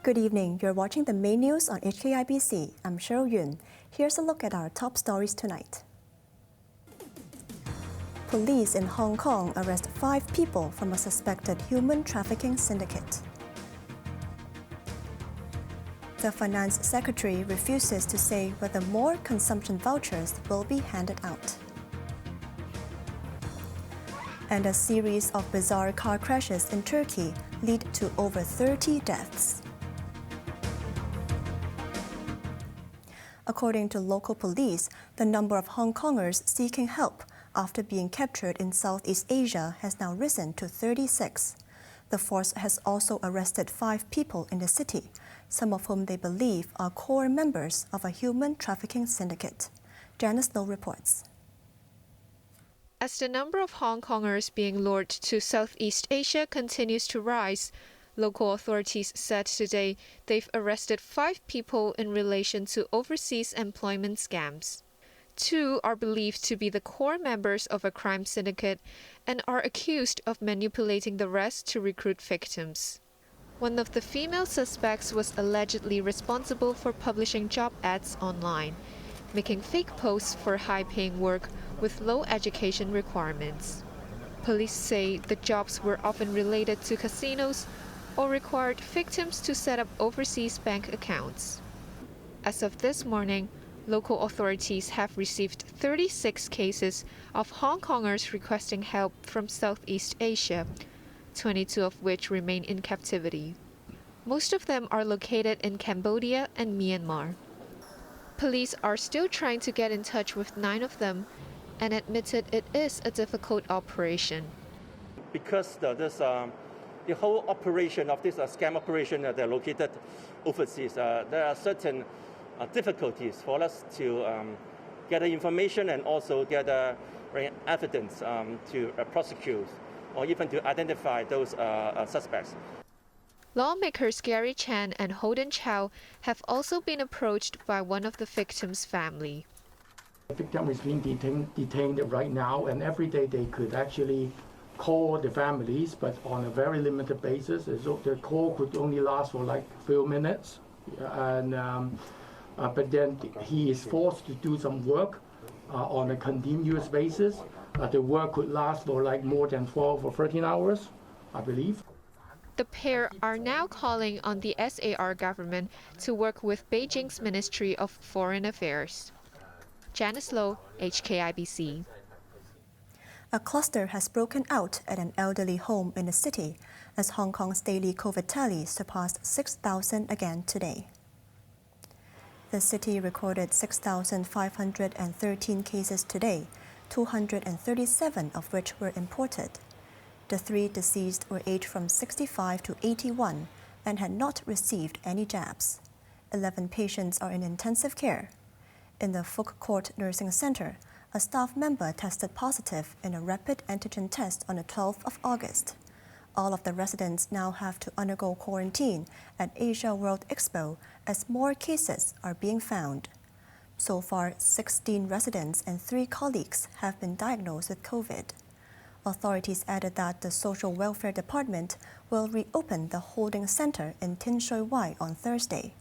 Good evening. You're watching the main news on HKIBC. I'm Cheryl Yuen. Here's a look at our top stories tonight. Police in Hong Kong arrest 5 people from a suspected human trafficking syndicate. The Finance Secretary refuses to say whether more consumption vouchers will be handed out. And a series of bizarre car crashes in Turkey lead to over 30 deaths. According to local police, the number of Hong Kongers seeking help after being captured in Southeast Asia has now risen to 36. The force has also arrested 5 people in the city, some of whom they believe are core members of a human trafficking syndicate. Janice Low reports. As the number of Hong Kongers being lured to Southeast Asia continues to rise, local authorities said today they've arrested 5 people in relation to overseas employment scams. 2 are believed to be the core members of a crime syndicate and are accused of manipulating the rest to recruit victims. One of the female suspects was allegedly responsible for publishing job ads online, making fake posts for high-paying work with low education requirements. Police say the jobs were often related to casinos or required victims to set up overseas bank accounts. As of this morning, local authorities have received 36 cases of Hong Kongers requesting help from Southeast Asia, 22 of which remain in captivity. Most of them are located in Cambodia and Myanmar. Police are still trying to get in touch with 9 of them and admitted it is a difficult operation. Because the whole operation of this scam operation, they're located overseas. There are certain difficulties for us to gather information and also gather evidence to prosecute or even to identify those suspects. Lawmakers Gary Chan and Holden Chow have also been approached by one of the victim's family. The victim is being detained right now, and every day they could actually call the families, but on a very limited basis. So the call could only last for like a few minutes, and but then he is forced to do some work on a continuous basis. The work could last for like more than 12 or 13 hours, I believe. The pair are now calling on the SAR government to work with Beijing's Ministry of Foreign Affairs. Janice Low, HKIBC. A cluster has broken out at an elderly home in the city as Hong Kong's daily COVID tally surpassed 6,000 again today. The city recorded 6,513 cases today, 237 of which were imported. The 3 deceased were aged from 65 to 81 and had not received any jabs. 11 patients are in intensive care. In the Fook Court Nursing Center, a staff member tested positive in a rapid antigen test on the 12th of August. All of the residents now have to undergo quarantine at Asia World Expo as more cases are being found. So far, 16 residents and 3 colleagues have been diagnosed with COVID. Authorities added that the Social Welfare Department will reopen the holding center in Tin Shui Wai on Thursday.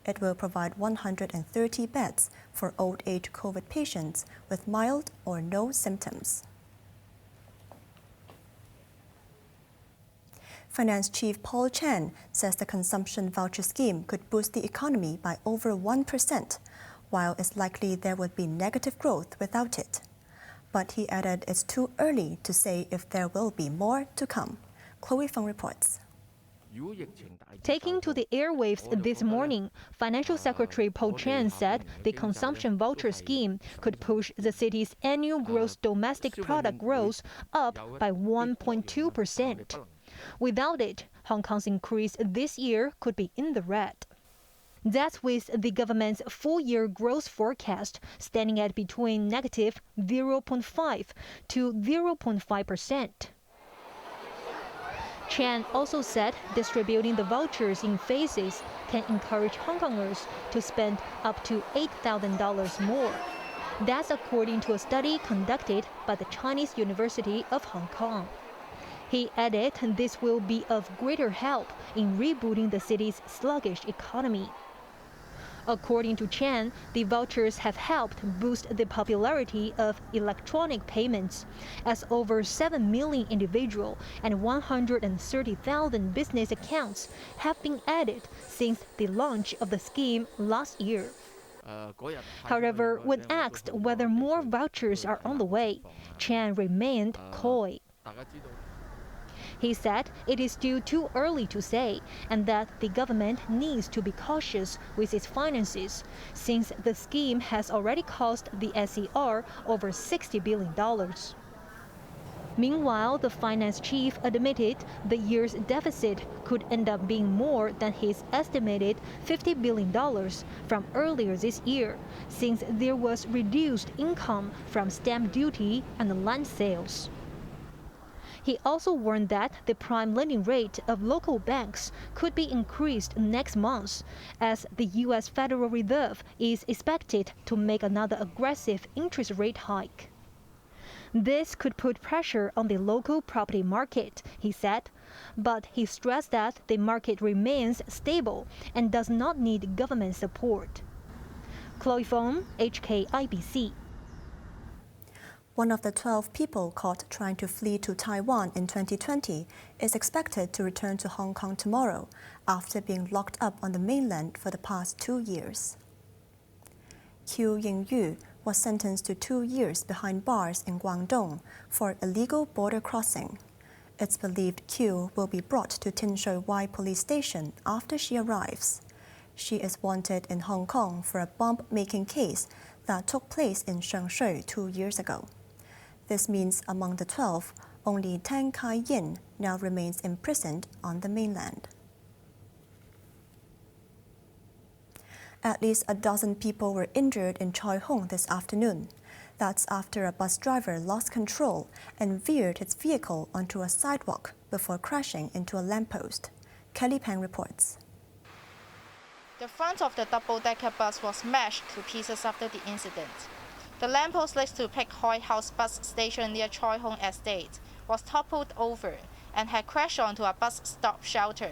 It will provide 130 beds for old-age COVID patients with mild or no symptoms. Finance Chief Paul Chan says the consumption voucher scheme could boost the economy by over 1%, while it's likely there would be negative growth without it. But he added it's too early to say if there will be more to come. Chloe Feng reports. Taking to the airwaves this morning, Financial Secretary Paul Chan said the consumption voucher scheme could push the city's annual gross domestic product growth up by 1.2%. Without it, Hong Kong's increase this year could be in the red. That's with the government's full-year growth forecast standing at between negative 0.5 to 0.5%. Chan also said distributing the vouchers in phases can encourage Hong Kongers to spend up to $8,000 more. That's according to a study conducted by the Chinese University of Hong Kong. He added this will be of greater help in rebooting the city's sluggish economy. According to Chen, the vouchers have helped boost the popularity of electronic payments, as over 7 million individual and 130,000 business accounts have been added since the launch of the scheme last year. However, when asked whether more vouchers are on the way, Chen remained coy. He said it is still too early to say and that the government needs to be cautious with its finances since the scheme has already cost the SCR over $60 billion. Meanwhile, the finance chief admitted the year's deficit could end up being more than his estimated $50 billion from earlier this year, since there was reduced income from stamp duty and land sales. He also warned that the prime lending rate of local banks could be increased next month, as the U.S. Federal Reserve is expected to make another aggressive interest rate hike. This could put pressure on the local property market, he said, but he stressed that the market remains stable and does not need government support. Chloe Fong, HKIBC. One of the 12 people caught trying to flee to Taiwan in 2020 is expected to return to Hong Kong tomorrow after being locked up on the mainland for the past 2 years. Ying Yu was sentenced to 2 years behind bars in Guangdong for illegal border crossing. It's believed Q will be brought to Tin Shui Wai police station after she arrives. She is wanted in Hong Kong for a bomb-making case that took place in Shengshui 2 years ago. This means among the 12, only Tang Kai-yin now remains imprisoned on the mainland. At least a dozen people were injured in Choi Hong this afternoon. That's after a bus driver lost control and veered his vehicle onto a sidewalk before crashing into a lamppost. Kelly Pang reports. The front of the double-decker bus was smashed to pieces after the incident. The lamppost next to Peck Hoi House bus station near Choi Hong Estate was toppled over and had crashed onto a bus stop shelter.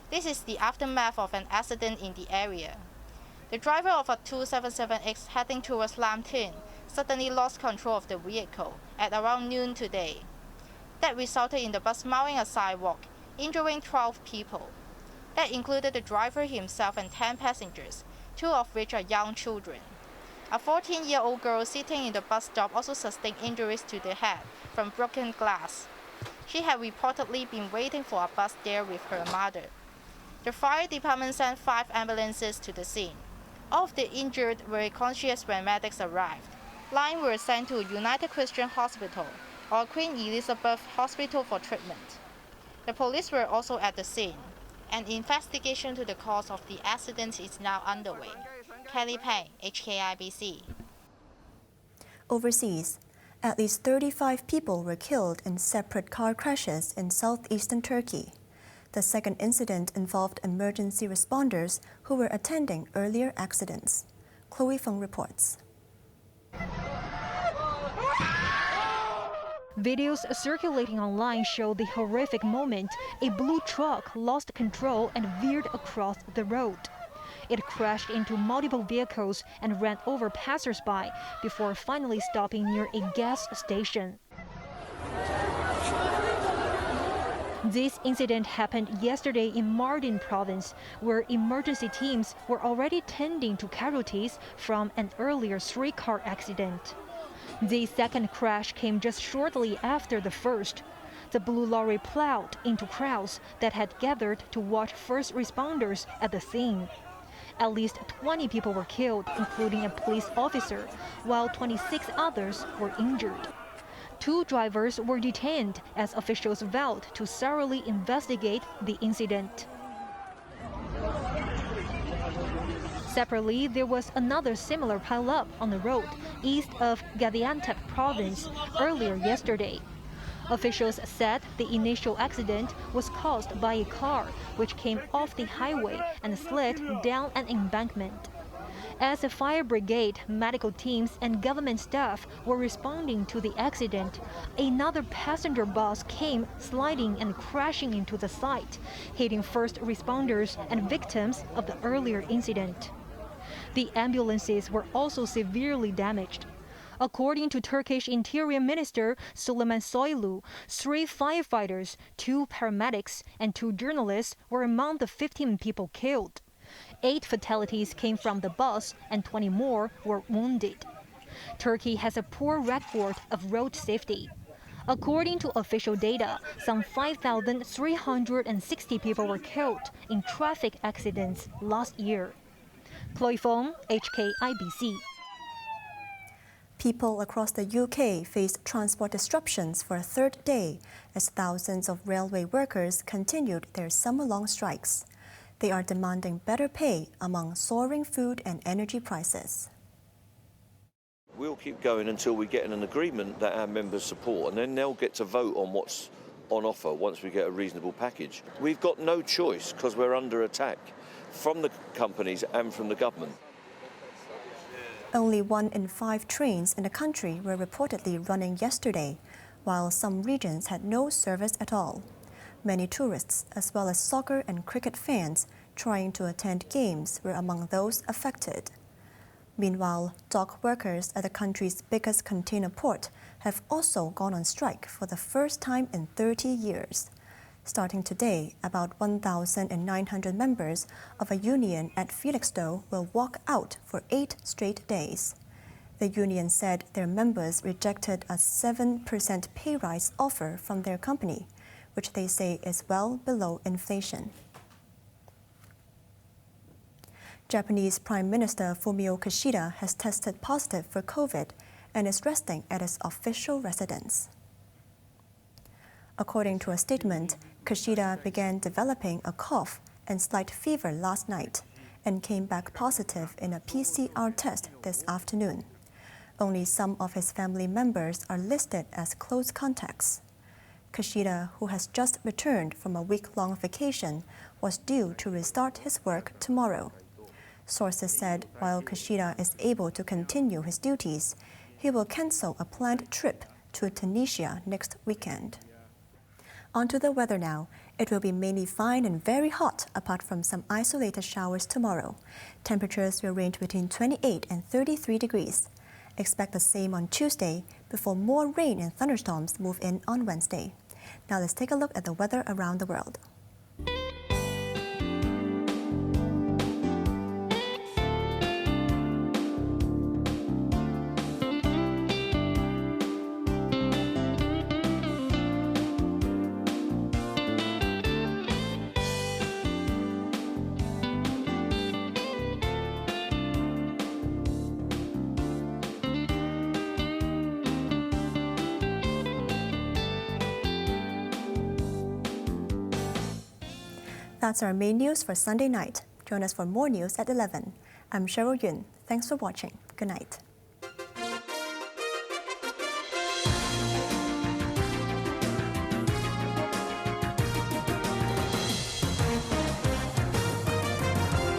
This is the aftermath of an accident in the area. The driver of a 277X heading towards Lam Tin suddenly lost control of the vehicle at around noon today. That resulted in the bus mouthing a sidewalk, injuring 12 people. That included the driver himself and 10 passengers, 2 of which are young children. A 14-year-old girl sitting in the bus stop also sustained injuries to the head from broken glass. She had reportedly been waiting for a bus there with her mother. The fire department sent 5 ambulances to the scene. All of the injured were conscious when medics arrived. 9 were sent to United Christian Hospital or Queen Elizabeth Hospital for treatment. The police were also at the scene. An investigation to the cause of the accident is now underway. Kelly Pang, HKIBC. Overseas, at least 35 people were killed in separate car crashes in southeastern Turkey. The second incident involved emergency responders who were attending earlier accidents. Chloe Fong reports. Videos circulating online show the horrific moment a blue truck lost control and veered across the road. It crashed into multiple vehicles and ran over passers-by before finally stopping near a gas station. This incident happened yesterday in Mardin province, where emergency teams were already tending to casualties from an earlier 3-car accident. The second crash came just shortly after the first. The blue lorry plowed into crowds that had gathered to watch first responders at the scene. At least 20 people were killed, including a police officer, while 26 others were injured. 2 drivers were detained as officials vowed to thoroughly investigate the incident. Separately, there was another similar pileup on the road east of Gaziantep province earlier yesterday. Officials said the initial accident was caused by a car which came off the highway and slid down an embankment. As a fire brigade, medical teams, and government staff were responding to the accident, another passenger bus came sliding and crashing into the site, hitting first responders and victims of the earlier incident. The ambulances were also severely damaged. According to Turkish Interior Minister Süleyman Soylu, 3 firefighters, 2 paramedics, and 2 journalists were among the 15 people killed. 8 fatalities came from the bus and 20 more were wounded. Turkey has a poor record of road safety. According to official data, some 5,360 people were killed in traffic accidents last year. Chloe Fong, HKIBC. People across the UK faced transport disruptions for a third day as thousands of railway workers continued their summer-long strikes. They are demanding better pay among soaring food and energy prices. We'll keep going until we get an agreement that our members support, and then they'll get to vote on what's on offer once we get a reasonable package. We've got no choice because we're under attack from the companies and from the government. Only 1 in 5 trains in the country were reportedly running yesterday, while some regions had no service at all. Many tourists, as well as soccer and cricket fans trying to attend games, were among those affected. Meanwhile, dock workers at the country's biggest container port have also gone on strike for the first time in 30 years. Starting today, about 1,900 members of a union at Felixstowe will walk out for 8 straight days. The union said their members rejected a 7% pay rise offer from their company, which they say is well below inflation. Japanese Prime Minister Fumio Kishida has tested positive for COVID and is resting at his official residence. According to a statement, Kishida began developing a cough and slight fever last night and came back positive in a PCR test this afternoon. Only some of his family members are listed as close contacts. Kishida, who has just returned from a week-long vacation, was due to restart his work tomorrow. Sources said while Kishida is able to continue his duties, he will cancel a planned trip to Tunisia next weekend. Onto the weather now. It will be mainly fine and very hot, apart from some isolated showers tomorrow. Temperatures will range between 28 and 33 degrees. Expect the same on Tuesday before more rain and thunderstorms move in on Wednesday. Now let's take a look at the weather around the world. That's our main news for Sunday night. Join us for more news at 11. I'm Cheryl Yuen. Thanks for watching. Good night.